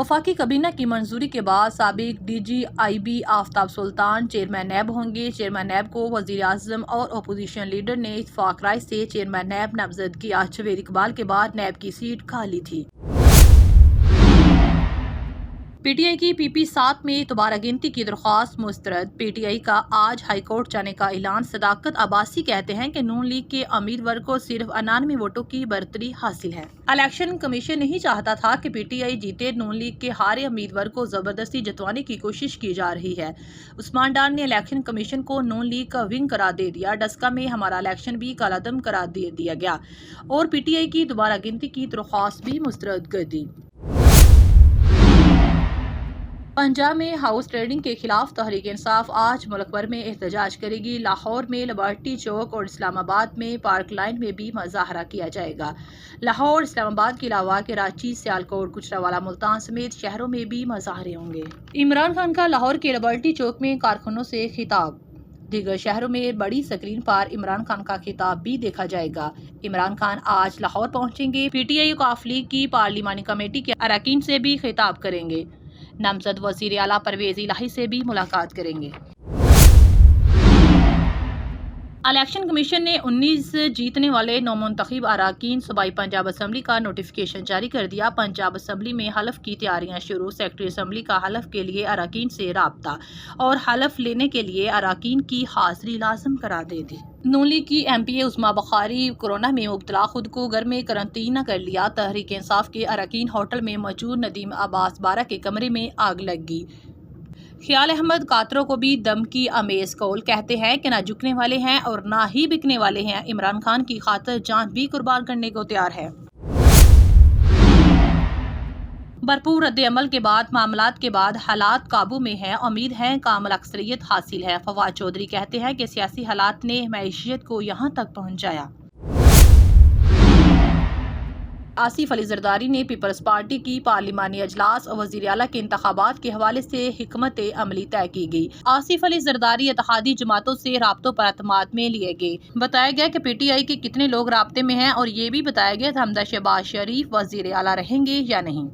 वफाकी काबीना की मंजूरी के बाद साबिक DGIB आफ्ताब सुल्तान चेयरमैन नैब होंगे। चेयरमैन नैब को वजीर आजम और अपोजिशन लीडर ने इत्तेफाक राय से चेयरमैन नैब नामजद किया। जवेद इकबाल के बाद नैब की सीट खाली थी। PTI की PP 7 में दोबारा गिनती की दरख्वास्त मुस्तरद। PTI का आज हाई कोर्ट जाने का ऐलान। सदाकत अब्बासी कहते हैं कि नून लीग के उम्मीदवार को सिर्फ 99 वोटों की बढ़तरी हासिल है। इलेक्शन कमीशन नहीं चाहता था कि PTI जीते। नून लीग के हारे उम्मीदवार को जबरदस्ती जितवाने की कोशिश की जा रही है। उस्मान डार ने इलेक्शन कमीशन को नून लीग का विंग करार दे दिया। डस्का में हमारा इलेक्शन भी कालादम करार दे दिया गया और PTI की दोबारा गिनती की दरख्वास्त भी मुस्तरद कर दी। पंजाब में हाउस ट्रेडिंग के खिलाफ तहरीक इंसाफ आज मुल्क भर में एहतजाज करेगी। लाहौर में लिबर्टी चौक और इस्लामाबाद में पार्क लाइन में भी मुजाहरा किया जाएगा। लाहौर, इस्लामाबाद के अलावा कराची, सियालकोट, गुजरांवाला, मुल्तान समेत शहरों में भी मुजाहरे होंगे। इमरान खान का लाहौर के लिबर्टी चौक में कारकुनों से खिताब। दीगर शहरों में बड़ी स्क्रीन पर इमरान खान का खिताब भी देखा जाएगा। इमरान खान आज लाहौर पहुंचेंगे। PTI काफ लीग की पार्लिमानी कमेटी के अरकान से भी खिताब करेंगे। नामजद वजीर आला परवेज इलाही से भी मुलाकात करेंगे। इलेक्शन कमीशन ने 19 जीतने वाले नौमुंतखब अरकान सूबाई पंजाब असम्बली का नोटिफिकेशन जारी कर दिया। पंजाब असम्बली में हलफ की तैयारियां शुरू। सेक्रेटरी असम्बली का हलफ के लिए अरकान से राब्ता और हलफ लेने के लिए अरकान की हाजिरी लाजम करार दे दी। नून लीग की MPA उस्मा बुखारी कोरोना में मुब्तला, खुद को घर में करंतना कर लिया। तहरीक इंसाफ के अरकान होटल में मौजूद नदीम अब्बास 12 के कमरे में आग लग गई। ख्याल अहमद कातरों को भी दम की अमेज कौल, कहते हैं कि ना झुकने वाले हैं और ना ही बिकने वाले हैं। इमरान खान की खातिर जान भी कुर्बान करने को तैयार है। भरपूर रद्द-ए-अमल के बाद मामलात के बाद हालात काबू में हैं। उम्मीद है कामिल अक्सरियत हासिल है। फवाद चौधरी कहते हैं कि सियासी हालात ने मैशियत को यहाँ तक पहुँचाया। आसिफ अली जरदारी ने पीपल्स पार्टी की पार्लिमानी अजलास और वजीर आला के इंतखाबात के हवाले से हिकमत अमली तय की गई। आसिफ अली जरदारी इत्तेहादी जमातों से राब्तों पर एतमाद में लिए गए। बताया गया कि PTI के कितने लोग राब्ते में हैं और ये भी बताया गया कि हमदा शहबाज शरीफ वजीर आला रहेंगे या नहीं।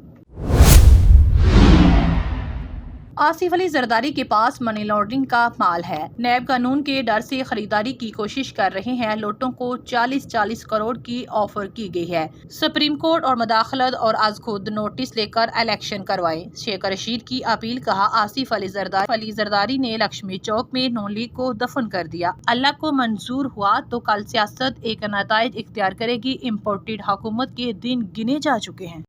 आसिफ अली जरदारी के पास मनी लॉन्ड्रिंग का माल है। नैब कानून के डर से खरीदारी की कोशिश कर रहे हैं। लोटों को 40-40 करोड़ की ऑफर की गई है। सुप्रीम कोर्ट और मुदाखलत और आज खुद नोटिस लेकर इलेक्शन करवाएं। शेख रशीद की अपील, कहा आसिफ अली जरदारी ने लक्ष्मी चौक में नून लीग को दफन कर दिया। अल्लाह को मंजूर हुआ तो कल सियासत एक नताइज इख्तियार करेगी। इम्पोर्टेड हुकूमत के दिन गिने जा चुके हैं।